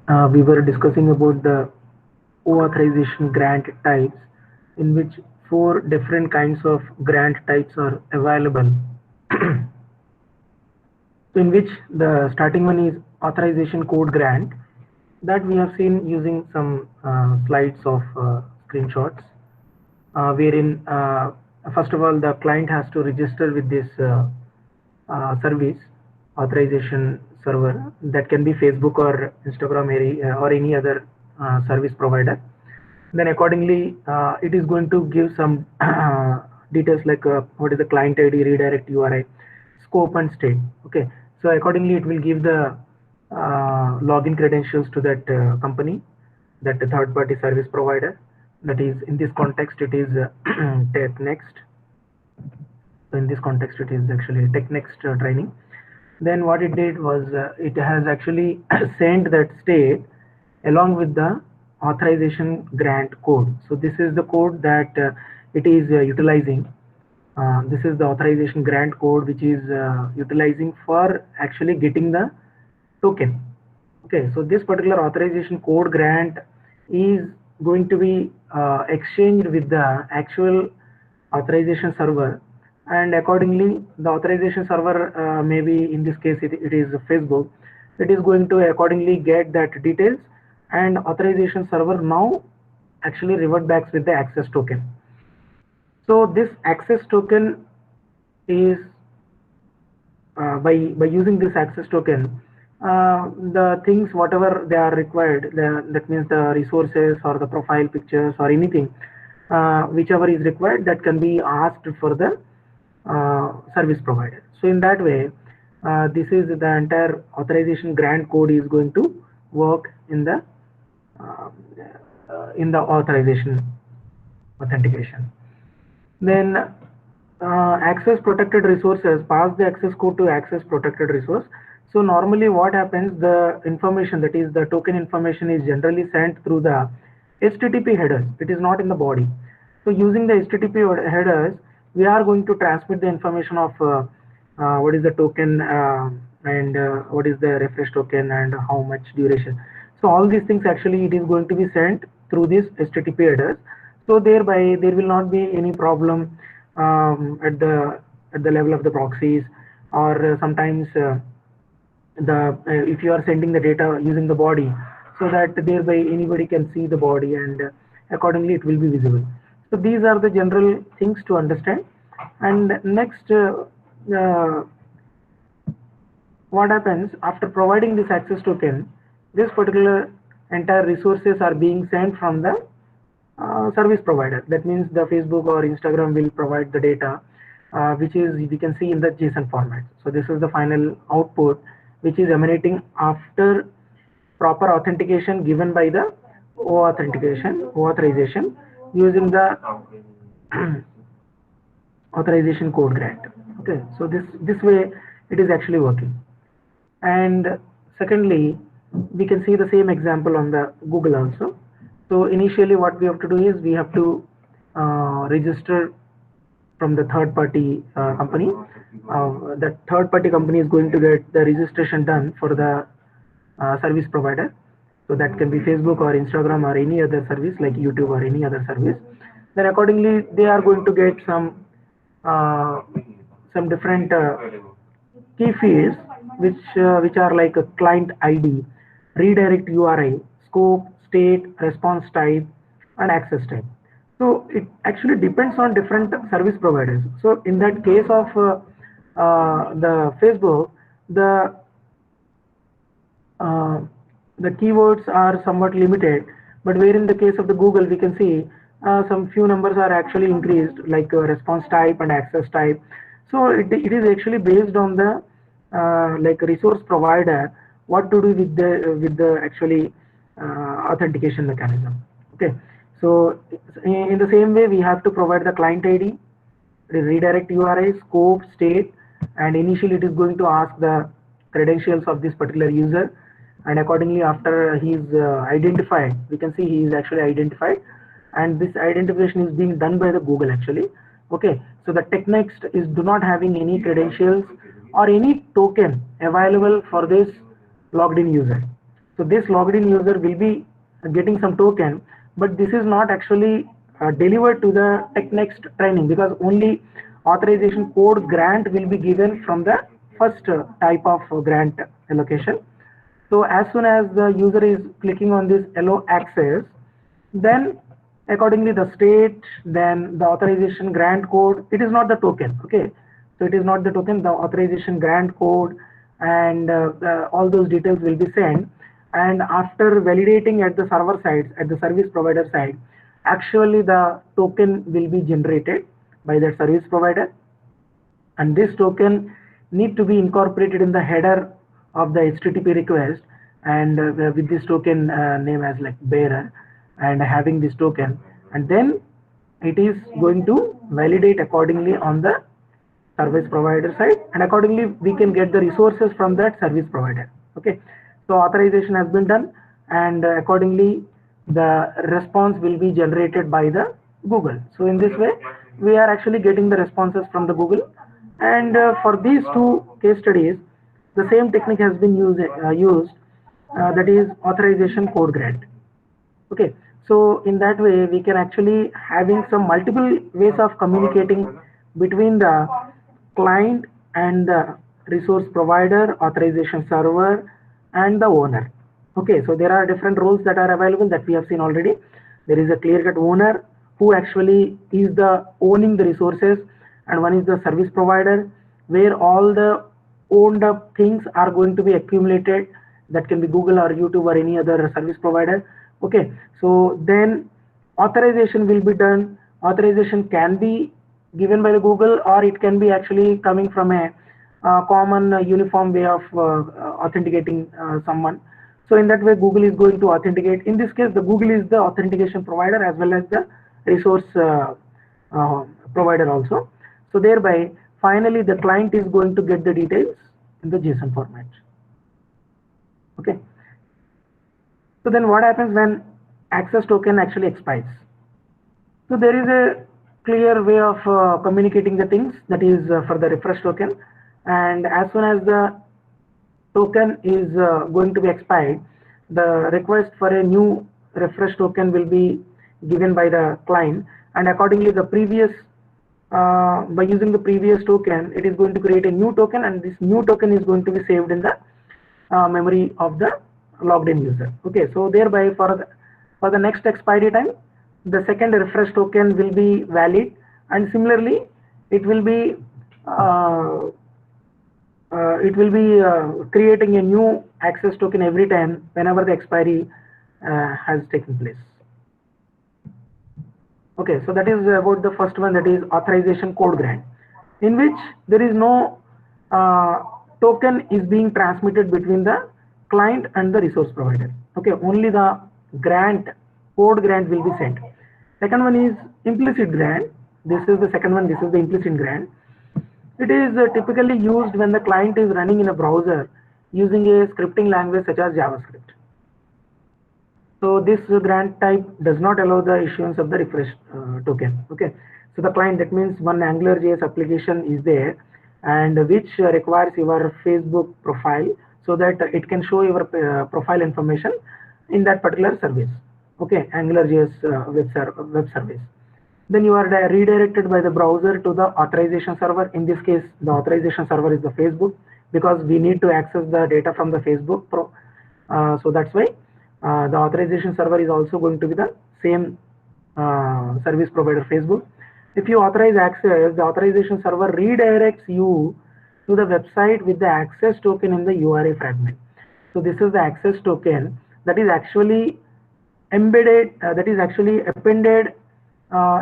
we were discussing about the authorization grant types, in which four different kinds of grant types are available. In which the starting one is authorization code grant, that we have seen using some slides of screenshots, wherein first of all the client has to register with this service authorization server, that can be Facebook or Instagram or any other service provider. Then accordingly it is going to give some details like what is the client ID, redirect URI, scope and state. Okay, so accordingly it will give the login credentials to that company, that the third party service provider. That is, in this context it is TechNext. So in this context it is actually TechNext training. Then what it did was it has actually sent that state along with the authorization grant code. So this is the code that it is utilizing. This is the authorization grant code which is utilizing for actually getting the token. Okay, so this particular authorization code grant is going to be exchanged with the actual authorization server, and accordingly the authorization server, maybe in this case it is Facebook, it is going to accordingly get that details, and authorization server now actually revert backs with the access token. So this access token is by using this access token, the things whatever they are required, that means the resources or the profile pictures or anything, whichever is required, that can be asked for the service provider. So in that way, this is the entire authorization grant code is going to work uh, in the authorization authentication. Then access protected resources, pass the access code to access protected resource. So normally what happens, the information, that is the token information, is generally sent through the HTTP headers. It is not in the body. So using the HTTP headers, we are going to transmit the information of what is the token, and what is the refresh token and how much duration. So all these things actually it is going to be sent through this HTTP headers. So thereby there will not be any problem at the level of the proxies, or sometimes the if you are sending the data using the body, so that thereby anybody can see the body, and accordingly it will be visible. So these are the general things to understand. And next, uh, what happens after providing this access token, this particular entire resources are being sent from the service provider. That means the Facebook or Instagram will provide the data, which is we can see in the JSON format. So this is the final output which is emanating after proper authentication given by the authorization using the authorization code grant. Okay, so this way it is actually working. And secondly, we can see the same example on the Google also. So initially what we have to do is we have to register from the third party company. The third party company is going to get the registration done for the service provider. So that can be Facebook or Instagram or any other service like YouTube or any other service. Then accordingly they are going to get uh, some different key fields which are like a client ID, redirect URI, scope, state, response type, and access type. So it actually depends on different service providers. So in that case of the Facebook, the uh, the keywords are somewhat limited, but where in the case of the Google, we can see some few numbers are actually increased, like response type and access type. So it is actually based on the like resource provider, what to do with the actually authentication mechanism. Okay, so in the same way, we have to provide the client ID, redirect URI, scope, state, and initially it is going to ask the credentials of this particular user, and accordingly after he is identified, we can see he is actually identified, and this identification is being done by the Google actually. Okay, so the TechNext is do not having any credentials or any token available for this logged in user. So this logged in user will be getting some token, but this is not actually delivered to the TechNext training, because only authorization code grant will be given from the first type of grant allocation. So as soon as the user is clicking on this allow access, then accordingly the state, then the authorization grant code, it is not the token. Okay, so it is not the token, the authorization grant code, and all those details will be sent. And after validating at the server side, at the service provider side, actually the token will be generated by that service provider, and this token need to be incorporated in the header of the HTTP request, and with this token name as like bearer, and having this token, and then it is going to validate accordingly on the service provider side, and accordingly we can get the resources from that service provider. Okay, so authorization has been done, and accordingly the response will be generated by the Google. So in this way we are actually getting the responses from the Google. And for these two case studies, the same technique has been used, that is authorization code grant. Okay, so in that way we can actually having some multiple ways of communicating between the client and the resource provider, authorization server, and the owner. Okay, so there are different roles that are available that we have seen already. There is a clear-cut owner who actually is the owning the resources, and one is the service provider where all the owned up things are going to be accumulated. That can be Google or YouTube or any other service provider. Okay, so then authorization will be done. Authorization can be given by the Google, or it can be actually coming from a common uniform way of authenticating someone. So in that way Google is going to authenticate. In this case the Google is the authentication provider as well as the resource provider also. So thereby finally the client is going to get the details in the JSON format. Okay, so then what happens when access token actually expires? So there is a clear way of communicating the things, that is for the refresh token, and as soon as the token is going to be expired, the request for a new refresh token will be given by the client, and accordingly the previous by using the previous token it is going to create a new token, and this new token is going to be saved in the memory of the logged in user. Okay, so thereby for the next expiry time the second refresh token will be valid, and similarly it will be creating a new access token every time whenever the expiry has taken place. Okay, so that is about the first one, that is authorization code grant, in which there is no token is being transmitted between the client and the resource provider. Okay, only the grant, code grant will be sent. Second one is implicit grant. This is the second one, this is the implicit grant. It is typically used when the client is running in a browser using a scripting language such as JavaScript. So this grant type does not allow the issuance of the refresh token. Okay, so the client, that means one AngularJS application is there, and which requires your Facebook profile so that it can show your profile information in that particular service. Okay, AngularJS web service. Then you are redirected by the browser to the authorization server. In this case the authorization server is the Facebook, because we need to access the data from the Facebook so that's why the authorization server is also going to be the same service provider Facebook. If you authorize access, the authorization server redirects you to the website with the access token in the URI fragment. So this is the access token that is actually embedded, that is actually appended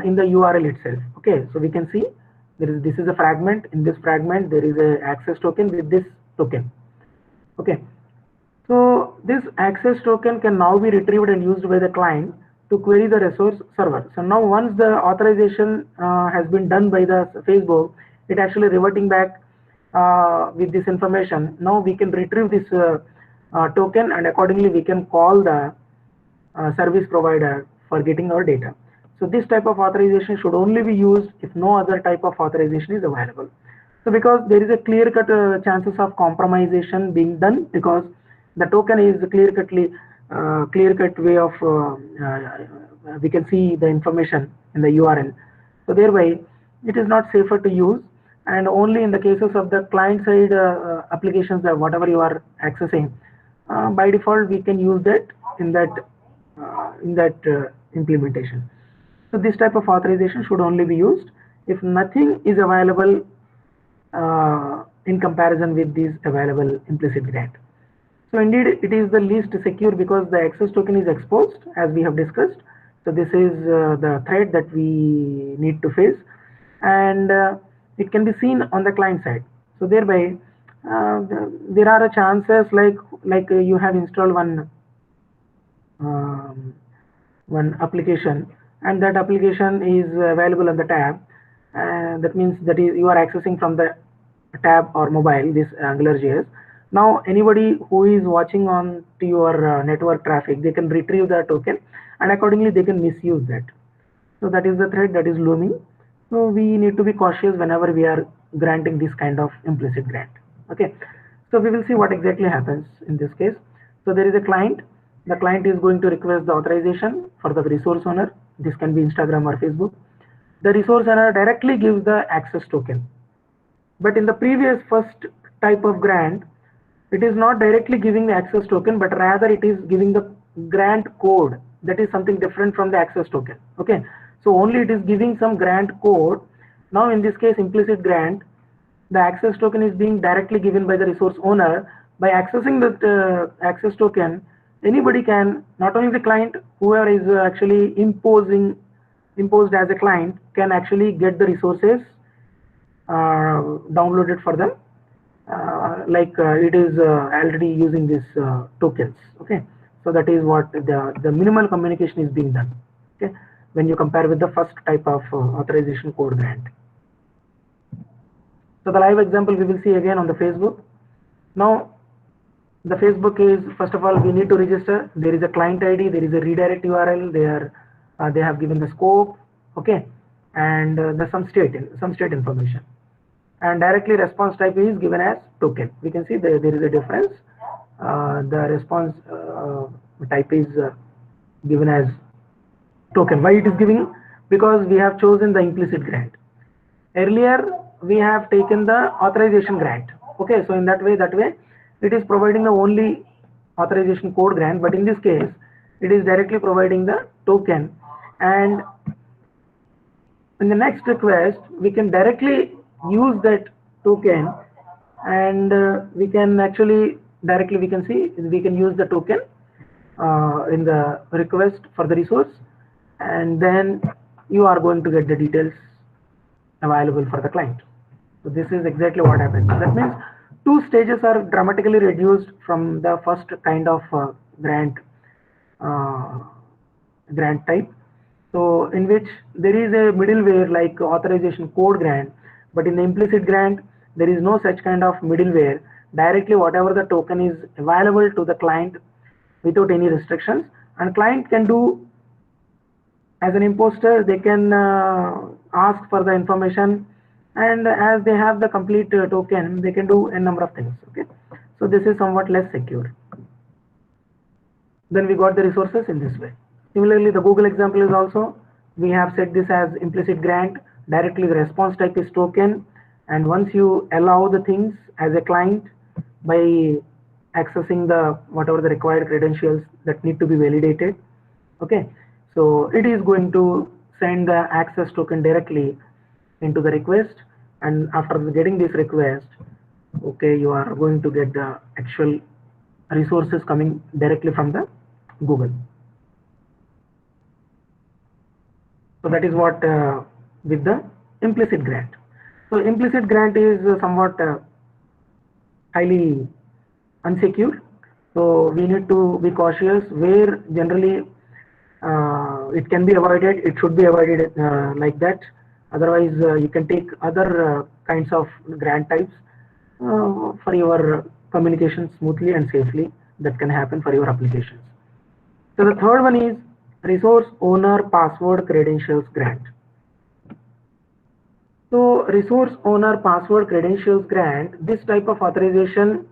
in the URL itself. Okay, so we can see this is a fragment. In this fragment there is a access token with this token. Okay, so this access token can now be retrieved and used by the client to query the resource server. So now once the authorization has been done by the Facebook, it actually reverting back with this information. Now we can retrieve this token, and accordingly we can call the service provider for getting our data. So this type of authorization should only be used if no other type of authorization is available. So because there is a clear-cut chances of compromisation being done, because The token is clear cut way of we can see the information in the URL. So thereby it is not safer to use, and only in the cases of the client side applications, that whatever you are accessing, by default we can use that in that implementation. So this type of authorization should only be used if nothing is available in comparison with this available implicit grant. So indeed it is the least secure because the access token is exposed, as we have discussed. So this is the threat that we need to face, and it can be seen on the client side. So thereby there are chances like you have installed um, one application, and that application is available on the tab. That means that you are accessing from the tab or mobile this AngularJS. Now anybody who is watching on to your network traffic, they can retrieve the token, and accordingly they can misuse that. So that is the threat that is looming. So we need to be cautious whenever we are granting this kind of implicit grant. Okay. So we will see what exactly happens in this case. So there is a client. The client is going to request the authorization for the resource owner. This can be Instagram or Facebook. The resource owner directly gives the access token. But in the previous first type of grant, it is not directly giving the access token, but rather it is giving the grant code. That is something different from the access token. Okay. So only it is giving some grant code. Now in this case, implicit grant, the access token is being directly given by the resource owner. By accessing the access token, anybody can, not only the client, whoever is actually imposed as a client, can actually get the resources downloaded for them, it is already using these tokens. Okay. So that is what the minimal communication is being done. Okay. When you compare with the first type of authorization code grant. So the live example we will see again on the Facebook. Now the Facebook is, first of all, we need to register. There is a client ID, there is a redirect URL, they have given the scope. Okay. And there's some state information, and directly response type is given as token. We can see there is a difference. The response type is given as token. Why it is giving? Because we have chosen the implicit grant. Earlier we have taken the authorization grant. Okay, so in that way it is providing the only authorization code grant, but in this case it is directly providing the token. And in the next request we can directly use that token, and we can actually directly, we can see, we can use the token in the request for the resource, and then you are going to get the details available for the client. So this is exactly what happens. That means two stages are dramatically reduced from the first kind of grant type. So in which there is a middleware like authorization code grant, but in the implicit grant there is no such kind of middleware. Directly whatever the token is available to the client without any restrictions, and client can do as an imposter, they can ask for the information, and as they have the complete token, they can do a number of things. Okay, so this is somewhat less secure. Then we got the resources in this way. Similarly, the Google example is also, we have set this as implicit grant. Directly the response type is token, and once you allow the things as a client by accessing the whatever the required credentials that need to be validated, okay, so it is going to send the access token directly into the request, and after getting this request, okay, you are going to get the actual resources coming directly from the Google. So that is what with the implicit grant. So implicit grant is somewhat highly unsecure. So we need to be cautious where generally it can be avoided. It should be avoided like that. Otherwise, you can take other kinds of grant types for your communication smoothly and safely. That can happen for your applications. So the third one is resource owner password credentials grant. So resource owner password credentials grant, this type of authorization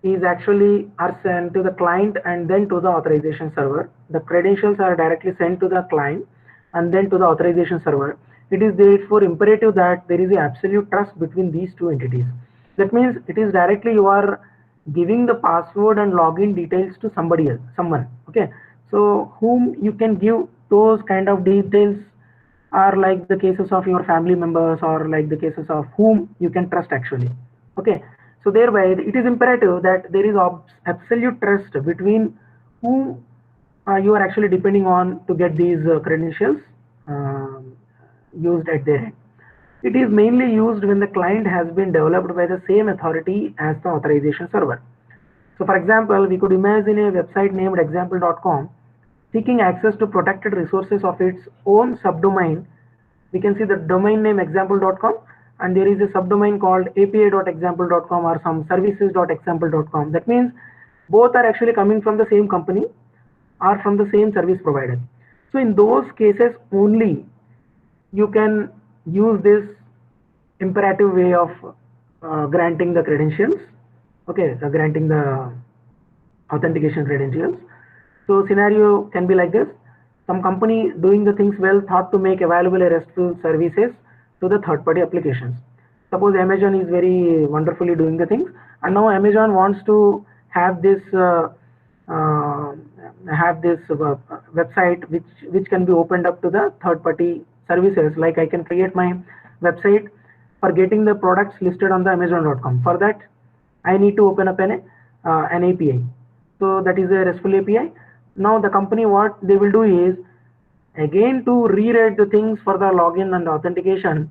is actually are sent to the client and then to the authorization server. The credentials are directly sent to the client and then to the authorization server. It is therefore imperative that there is a absolute trust between these two entities. That means it is directly you are giving the password and login details to somebody else, someone. Okay, so whom you can give those kind of details are like the cases of your family members or like the cases of whom you can trust actually. Okay, so thereby it is imperative that there is absolute trust between who you are actually depending on to get these credentials used at their end. It is mainly used when the client has been developed by the same authority as the authorization server. So for example, we could imagine a website named example.com seeking access to protected resources of its own subdomain. We can see the domain name example.com and there is a subdomain called api.example.com or some services.example.com. That means both are actually coming from the same company or from the same service provider. So in those cases only you can use this imperative way of granting the credentials. Okay, so granting the authentication credentials. So scenario can be like this. Some company doing the things well thought to make available a RESTful services to the third-party applications. Suppose Amazon is very wonderfully doing the things, and now Amazon wants to have this uh, website which can be opened up to the third-party services. Like I can create my website for getting the products listed on the Amazon.com. For that, I need to open up an API. So that is a RESTful API. Now the company, what they will do is, again to rewrite the things for the login and authentication,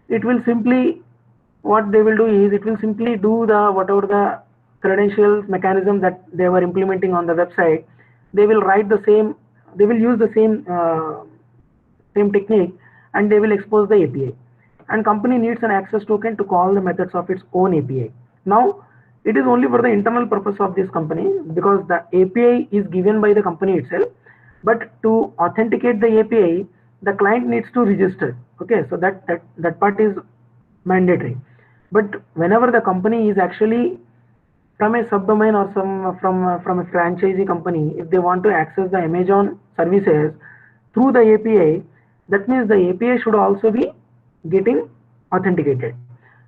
it will simply, what they will do is, it will simply do the whatever the credentials mechanism that they were implementing on the website. They will write the same, they will use the same technique, and they will expose the API. And company needs an access token to call the methods of its own API. Now it is only for the internal purpose of this company because the API is given by the company itself. But to authenticate the API, the client needs to register. Okay, so that part is mandatory. But whenever the company is actually from a subdomain or from a franchisee company, if they want to access the Amazon services through the API, that means the API should also be getting authenticated.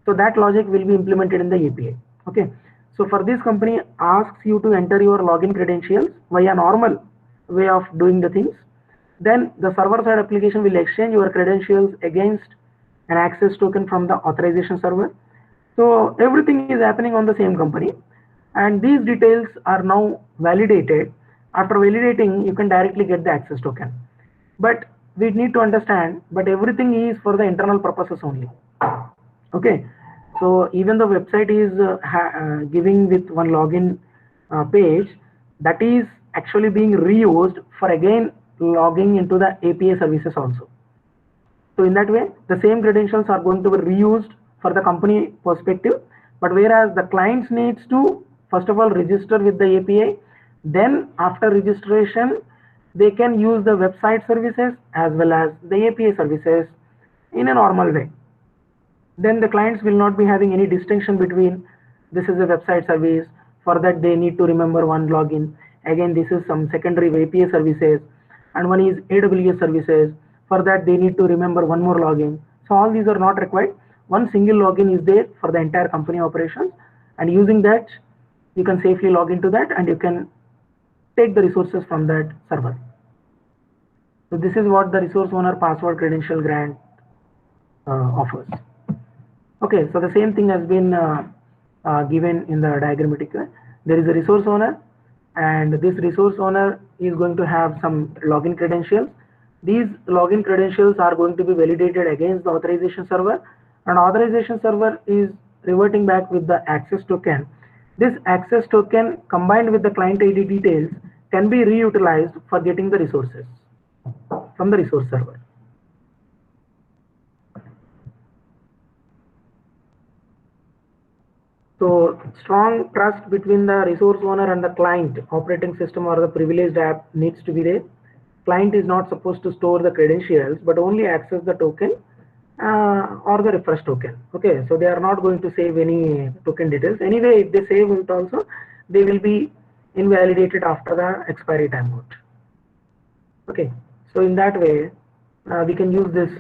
So that logic will be implemented in the API. Okay, so for this company asks you to enter your login credentials via normal way of doing the things. Then the server side application will exchange your credentials against an access token from the authorization server. So everything is happening on the same company, and these details are now validated. After validating, you can directly get the access token. But we need to understand, but everything is for the internal purposes only. Okay, so even the website is giving with one login page, that is actually being reused for again logging into the API services also. So in that way, the same credentials are going to be reused for the company perspective, but whereas the clients needs to first of all register with the API, then after registration, they can use the website services as well as the API services in a normal way. Then the clients will not be having any distinction between this is a website service, for that they need to remember one login, again this is some secondary API services, and one is AWS services, for that they need to remember one more login. So all these are not required. One single login is there for the entire company operations, and using that you can safely log into that and you can take the resources from that server. So this is what the resource owner password credential grant offers. Okay, so the same thing has been given in the diagrammatic way. There is a resource owner, and this resource owner is going to have some login credentials. These login credentials are going to be validated against the authorization server, and authorization server is reverting back with the access token. This access token combined with the client ID details can be reutilized for getting the resources from the resource server. So strong trust between the resource owner and the client operating system or the privileged app needs to be there. Client is not supposed to store the credentials, but only access the token or the refresh token. Okay, so they are not going to save any token details. Anyway, if they save it also, they will be invalidated after the expiry time out. Okay, so in that way, we can use this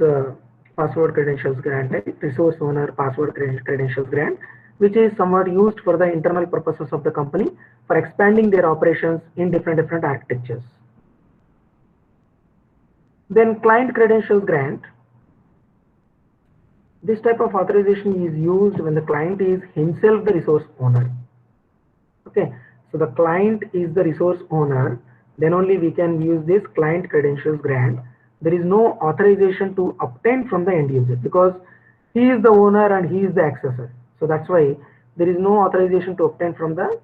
password credentials grant, right? Resource owner password credentials grant, which is somewhat used for the internal purposes of the company for expanding their operations in different architectures. Then client credentials grant. This type of authorization is used when the client is himself the resource owner. Okay, so the client is the resource owner, then only we can use this client credentials grant. There is no authorization to obtain from the end user because he is the owner and he is the accessor. So that's why there is no authorization to obtain from the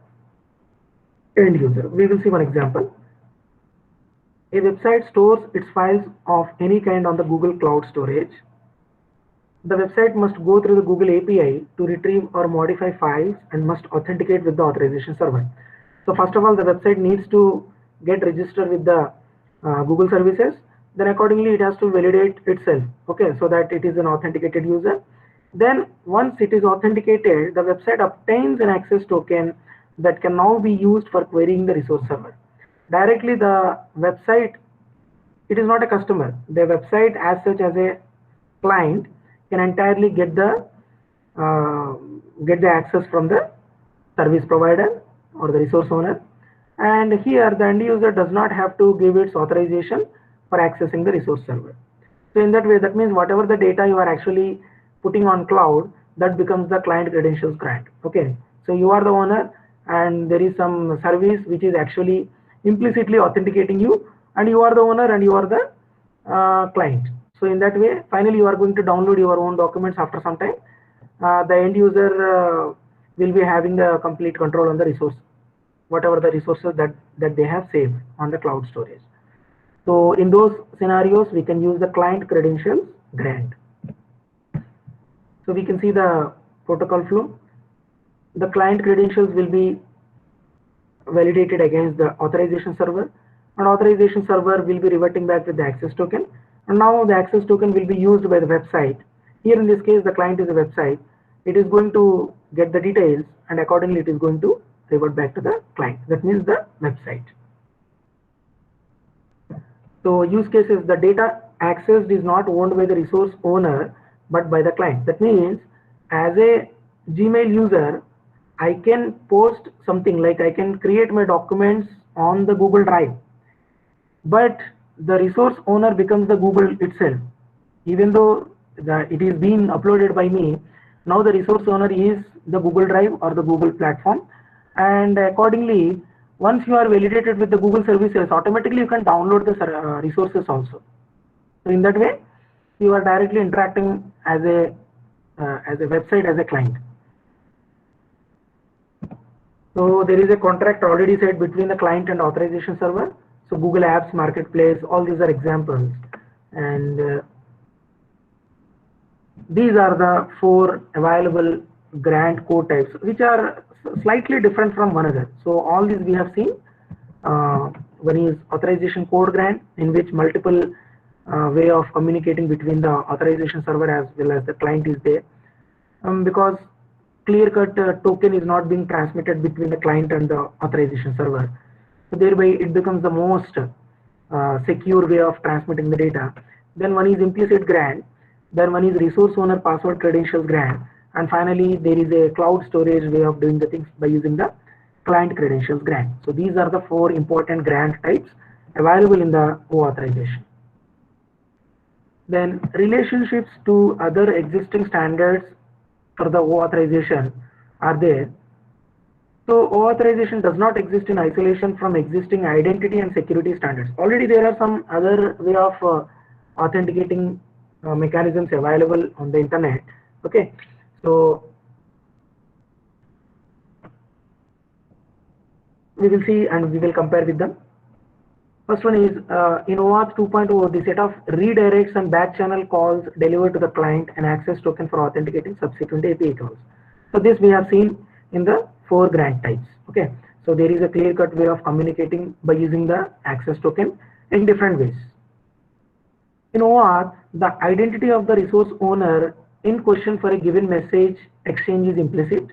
end user. We will see one example. A website stores its files of any kind on the Google Cloud Storage. The website must go through the Google API to retrieve or modify files and must authenticate with the authorization server. So first of all, the website needs to get registered with the Google services. Then accordingly, it has to validate itself, okay, so that it is an authenticated user. Then once it is authenticated, the website obtains an access token that can now be used for querying the resource server. Directly the website, it is not a customer. The website as such as a client can entirely get the access from the service provider or the resource owner, and here the end user does not have to give its authorization for accessing the resource server. So in that way, that means whatever the data you are actually putting on cloud, that becomes the client credentials grant. Okay, so you are the owner and there is some service which is actually implicitly authenticating you, and you are the owner and you are the client. So in that way, finally you are going to download your own documents after some time. The end user will be having the complete control on the resource, whatever the resources that they have saved on the cloud storage. So in those scenarios, we can use the client credentials grant. So we can see the protocol flow. The client credentials will be validated against the authorization server, and authorization server will be reverting back with the access token. And now the access token will be used by the website. Here in this case, the client is a website. It is going to get the details and accordingly it is going to revert back to the client. That means the website. So use cases, the data accessed is not owned by the resource owner, but by the client. That means as a Gmail user, I can post something like I can create my documents on the Google Drive, but the resource owner becomes the Google itself. Even though it is being uploaded by me, now the resource owner is the Google Drive or the Google platform, and accordingly, once you are validated with the Google services, automatically you can download the resources also. So in that way, you are directly interacting as a website, as a client. So there is a contract already set between the client and authorization server. So Google Apps Marketplace, all these are examples, and these are the 4 available grant code types, which are slightly different from one another. So all these we have seen. One is authorization code grant, in which multiple way of communicating between the authorization server as well as the client is there, because clear-cut token is not being transmitted between the client and the authorization server. So thereby it becomes the most secure way of transmitting the data. Then one is implicit grant, then one is resource owner password credentials grant, and finally there is a cloud storage way of doing the things by using the client credentials grant. So these are the 4 important grant types available in the OAuth. Then relationships to other existing standards for the OAuth are there. So OAuth does not exist in isolation from existing identity and security standards. Already there are some other way of authenticating mechanisms available on the internet. Okay, so we will see and we will compare with them. First one is in OAuth 2.0, the set of redirects and back channel calls delivered to the client an access token for authenticating subsequent API calls. So this we have seen in the 4 grant types. Okay, so there is a clear-cut way of communicating by using the access token in different ways. In OAuth, the identity of the resource owner in question for a given message exchange is implicit.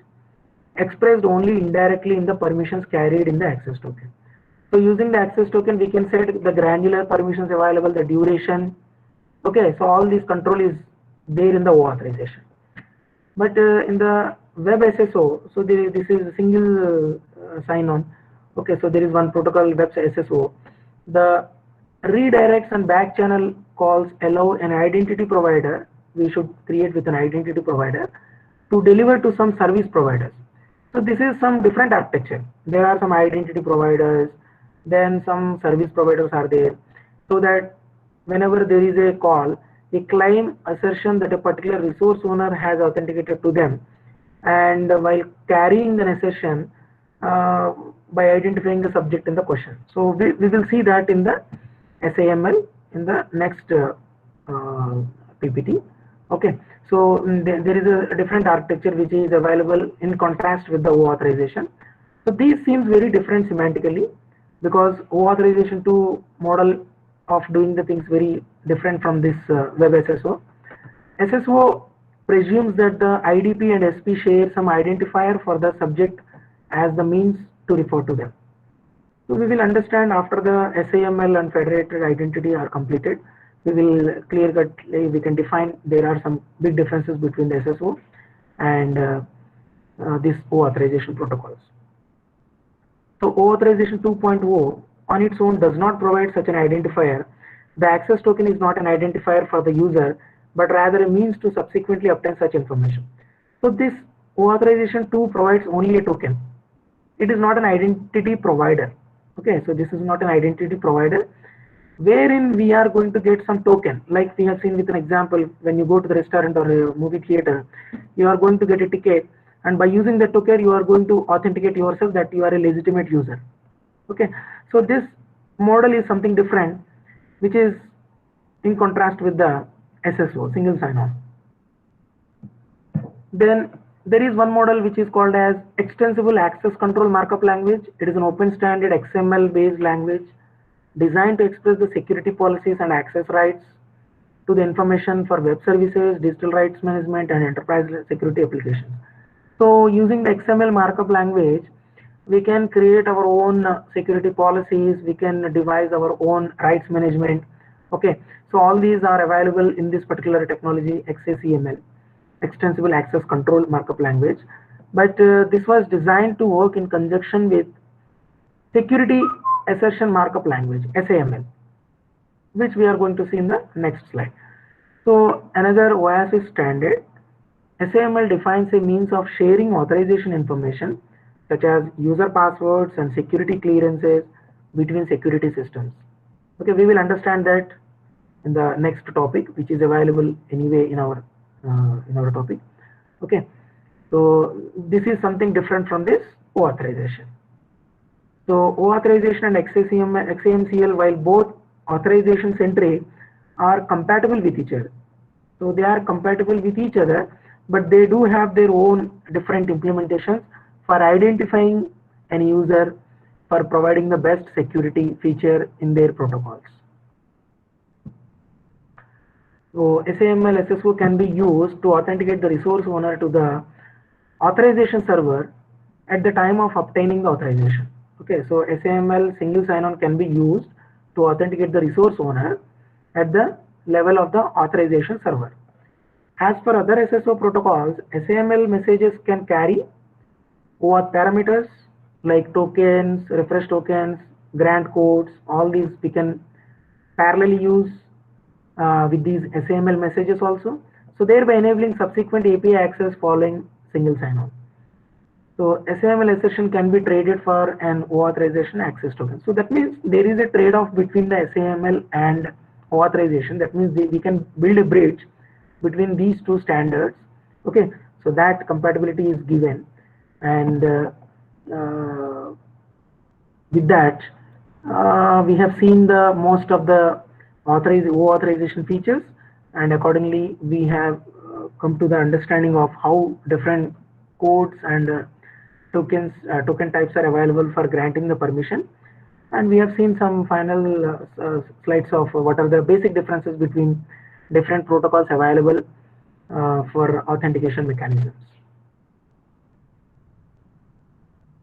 expressed only indirectly in the permissions carried in the access token. So using the access token, we can set the granular permissions available, the duration. Okay, so all this control is there in the authorization. But in the web SSO, so this is a single sign-on. Okay, so there is one protocol web SSO. The redirects and back channel calls allow an identity provider. We should create with an identity provider to deliver to some service providers. So this is some different architecture. There are some identity providers, then some service providers are there, so that whenever there is a call, a claim assertion that a particular resource owner has authenticated to them, and while carrying an assertion by identifying the subject in the question. So we will see that in the SAML in the next PPT. Okay, so there is a different architecture which is available in contrast with the authorization. So these seems very different semantically, because authorization 2 model of doing the things very different from this web SSO. SSO presumes that the IDP and SP share some identifier for the subject as the means to refer to them. So we will understand after the SAML and federated identity are completed. We will clear cut, we can define there are some big differences between the SSO and these authorization protocols. So authorization 2.0 on its own does not provide such an identifier. The access token is not an identifier for the user, but rather a means to subsequently obtain such information. So this authorization 2 provides only a token. It is not an identity provider. Okay, so this is not an identity provider wherein we are going to get some token, like we have seen with an example. When you go to the restaurant or a movie theater, you are going to get a ticket, and by using the token you are going to authenticate yourself that you are a legitimate user. Okay, so this model is something different, which is in contrast with the SSO, single sign-on. Then there is one model which is called as extensible access control markup language. It is an open standard XML based language designed to express the security policies and access rights to the information for web services, digital rights management, and enterprise security applications. So using the XML markup language, we can create our own security policies, we can devise our own rights management. Okay, so all these are available in this particular technology, XACML, extensible access control markup language. But this was designed to work in conjunction with security assertion markup language, SAML, which we are going to see in the next slide. So another OASIS standard, SAML defines a means of sharing authorization information such as user passwords and security clearances between security systems. Okay, we will understand that in the next topic, which is available anyway in our topic. Okay, so this is something different from this authorization. So authorization and XAMCL, while both authorizations entry are compatible with each other. So they are compatible with each other, but they do have their own different implementations for identifying an user, for providing the best security feature in their protocols. So SAML SSO can be used to authenticate the resource owner to the authorization server at the time of obtaining the authorization. Okay, so SAML single sign-on can be used to authenticate the resource owner at the level of the authorization server. As for other SSO protocols, SAML messages can carry OAuth parameters like tokens, refresh tokens, grant codes. All these we can parallelly use with these SAML messages also. So thereby enabling subsequent API access following single sign-on. So SAML assertion can be traded for an authorization access token. So that means there is a trade-off between the SAML and authorization. That means we can build a bridge between these two standards. Okay, so that compatibility is given, and with that we have seen the most of the authorization features, and accordingly we have come to the understanding of how different codes and token types are available for granting the permission. And we have seen some final slides of what are the basic differences between different protocols available for authentication mechanisms.